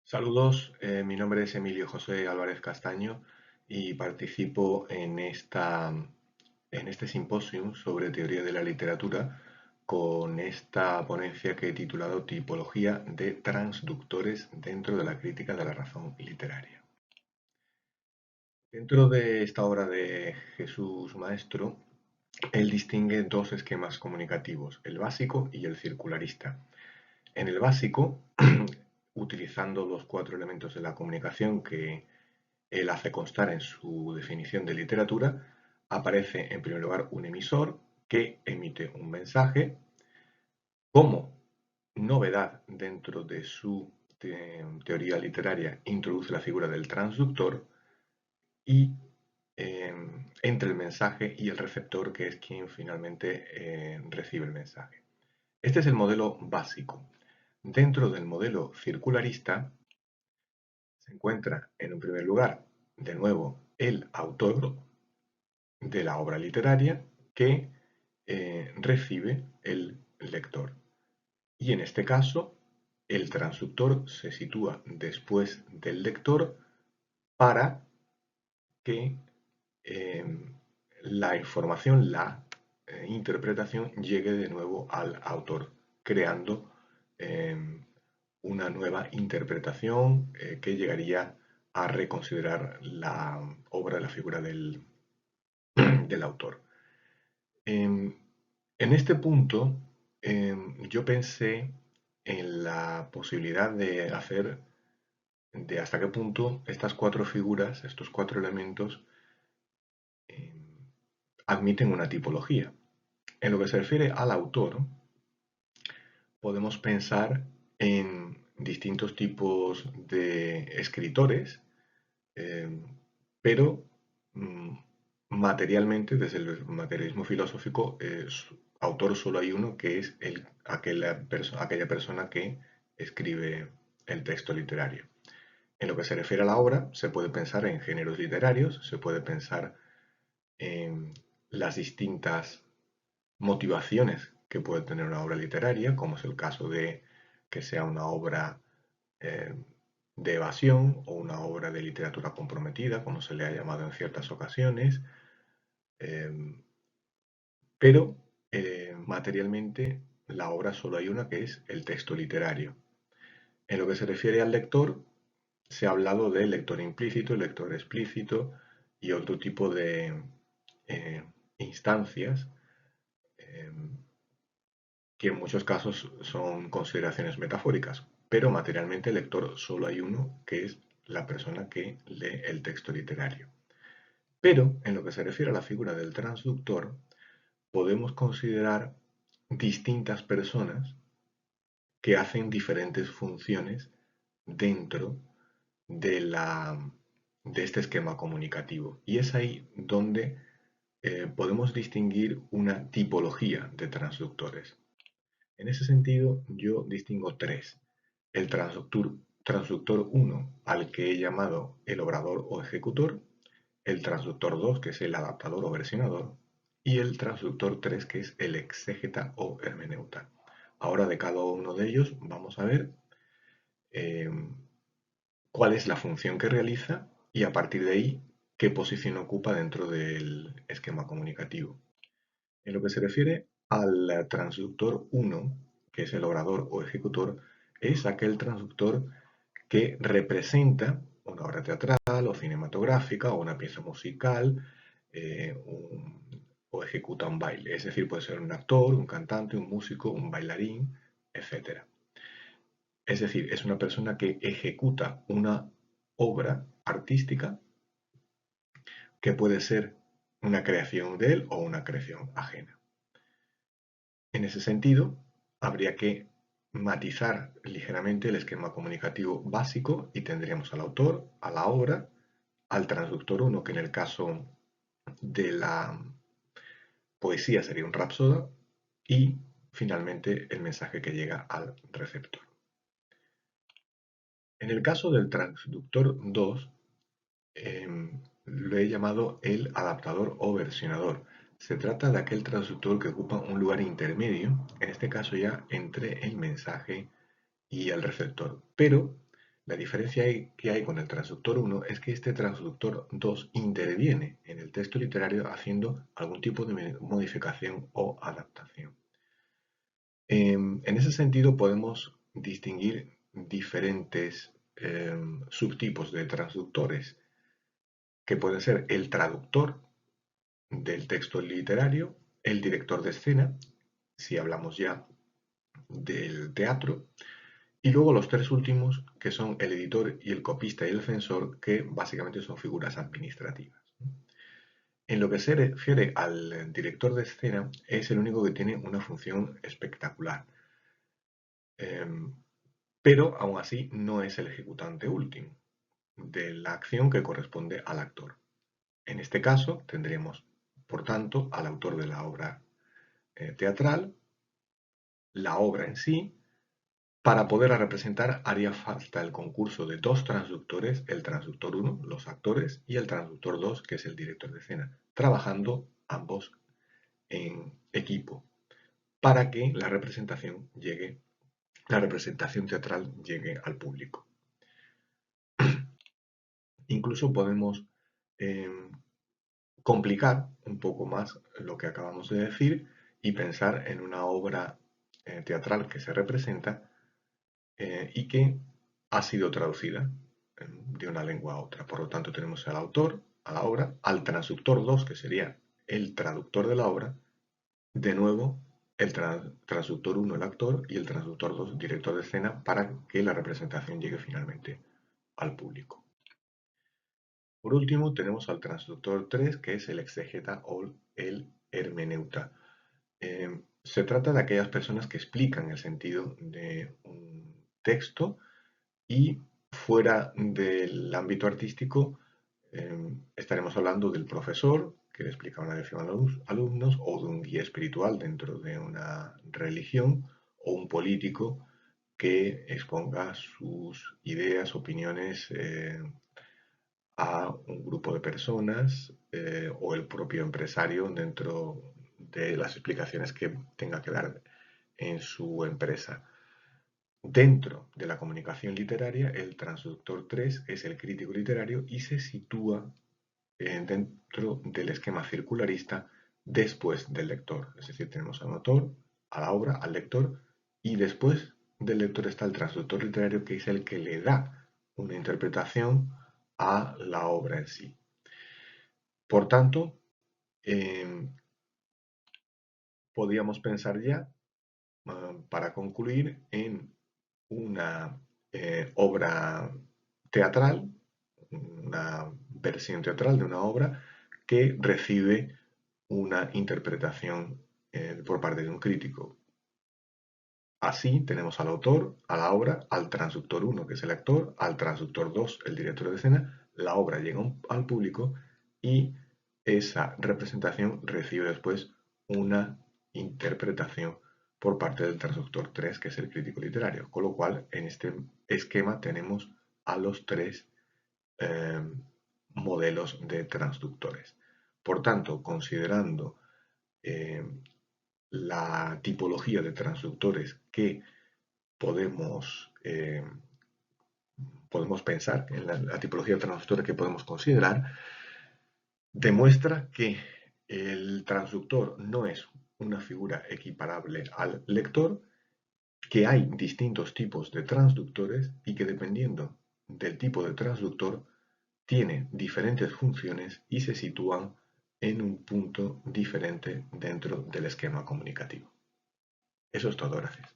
Saludos, mi nombre es Emilio José Álvarez Castaño y participo en este simposio sobre teoría de la literatura con esta ponencia que he titulado Tipología de transductores dentro de la crítica de la razón literaria. Dentro de esta obra de Jesús Maestro, él distingue dos esquemas comunicativos, el básico y el circularista. En el básico, utilizando los cuatro elementos de la comunicación que él hace constar en su definición de literatura, aparece en primer lugar un emisor que emite un mensaje. Como novedad dentro de su teoría literaria, introduce la figura del transductor y entre el mensaje y el receptor, que es quien finalmente recibe el mensaje. Este es el modelo básico. Dentro del modelo circularista se encuentra en un primer lugar, de nuevo, el autor de la obra literaria que recibe el lector. Y en este caso, el transductor se sitúa después del lector para que eh, la información, la interpretación llegue de nuevo al autor, creando eh, una nueva interpretación que llegaría a reconsiderar la obra, la figura del autor. En este punto, yo pensé en la posibilidad de hacer de hasta qué punto estas cuatro figuras, estos cuatro elementos, em, admiten una tipología. En lo que se refiere al autor, podemos pensar en distintos tipos de escritores, pero mm, materialmente, desde el materialismo filosófico, autor solo hay uno, que es aquella persona que escribe el texto literario. En lo que se refiere a la obra, se puede pensar en géneros literarios, se puede pensar en las distintas motivaciones que puede tener una obra literaria, como es el caso de que sea una obra eh, de evasión o una obra de literatura comprometida, como se le ha llamado en ciertas ocasiones, eh, pero materialmente la obra solo hay una, que es el texto literario. En lo que se refiere al lector, se ha hablado de lector implícito, lector explícito y otro tipo de eh, instancias eh, que en muchos casos son consideraciones metafóricas, pero materialmente el lector solo hay uno, que es la persona que lee el texto literario. Pero en lo que se refiere a la figura del transductor, podemos considerar distintas personas que hacen diferentes funciones dentro de, de este esquema comunicativo. Y es ahí donde podemos distinguir una tipología de transductores. En ese sentido, yo distingo tres. El transductor 1, al que he llamado el obrador o ejecutor, el transductor 2, que es el adaptador o versionador, y el transductor 3, que es el exégeta o hermeneuta. Ahora de cada uno de ellos vamos a ver eh, cuál es la función que realiza y a partir de ahí qué posición ocupa dentro del esquema comunicativo. En lo que se refiere al transductor 1, que es el orador o ejecutor, es aquel transductor que representa una obra teatral o cinematográfica o una pieza musical o ejecuta un baile. Es decir, puede ser un actor, un cantante, un músico, un bailarín, etc. Es decir, es una persona que ejecuta una obra artística que puede ser una creación de él o una creación ajena. En ese sentido, habría que matizar ligeramente el esquema comunicativo básico y tendríamos al autor, a la obra, al transductor 1, que en el caso de la poesía sería un rapsoda, y finalmente el mensaje que llega al receptor. En el caso del transductor 2, lo he llamado el adaptador o versionador. Se trata de aquel transductor que ocupa un lugar intermedio, en este caso ya entre el mensaje y el receptor, pero La diferencia que hay con el transductor 1 es que este transductor 2 interviene en el texto literario haciendo algún tipo de modificación o adaptación. En ese sentido podemos distinguir diferentes subtipos de transductores, que pueden ser el traductor del texto literario, el director de escena, si hablamos ya del teatro, y luego los tres últimos, que son el editor y el copista y el censor, que básicamente son figuras administrativas. En lo que se refiere al director de escena, es el único que tiene una función espectacular. Pero aún así no es el ejecutante último de la acción que corresponde al actor. En este caso tendremos, por tanto, al autor de la obra teatral, la obra en sí. Para poderla representar haría falta el concurso de dos transductores, el transductor 1, los actores, y el transductor 2, que es el director de escena, trabajando ambos en equipo para que la representación teatral llegue al público. Incluso podemos complicar un poco más lo que acabamos de decir y pensar en una obra teatral que se representa y que ha sido traducida de una lengua a otra. Por lo tanto, tenemos al autor, a la obra, al transductor 2, que sería el traductor de la obra, de nuevo el transductor 1, el actor, y el transductor 2, director de escena, para que la representación llegue finalmente al público. Por último, tenemos al transductor 3, que es el exégeta o el hermeneuta. Se trata de aquellas personas que explican el sentido de un texto y fuera del ámbito artístico estaremos hablando del profesor que le explica una lección a los alumnos, o de un guía espiritual dentro de una religión, o un político que exponga sus ideas, opiniones a un grupo de personas, o el propio empresario dentro de las explicaciones que tenga que dar en su empresa. Dentro de la comunicación literaria, el transductor 3 es el crítico literario y se sitúa dentro del esquema circularista después del lector. Es decir, tenemos al autor, a la obra, al lector, y después del lector está el transductor literario, que es el que le da una interpretación a la obra en sí. Por tanto, podríamos pensar ya, para concluir, en una obra teatral, una versión teatral de una obra que recibe una interpretación por parte de un crítico. Así tenemos al autor, a la obra, al transductor 1, que es el actor, al transductor 2, el director de escena, la obra llega al público y esa representación recibe después una interpretación por parte del transductor 3, que es el crítico literario. Con lo cual, en este esquema tenemos a los tres modelos de transductores. Por tanto, considerando la tipología de transductores que podemos pensar, en la tipología de transductores que podemos considerar, demuestra que el transductor no es una figura equiparable al lector, que hay distintos tipos de transductores y que dependiendo del tipo de transductor tiene diferentes funciones y se sitúan en un punto diferente dentro del esquema comunicativo. Eso es todo, gracias.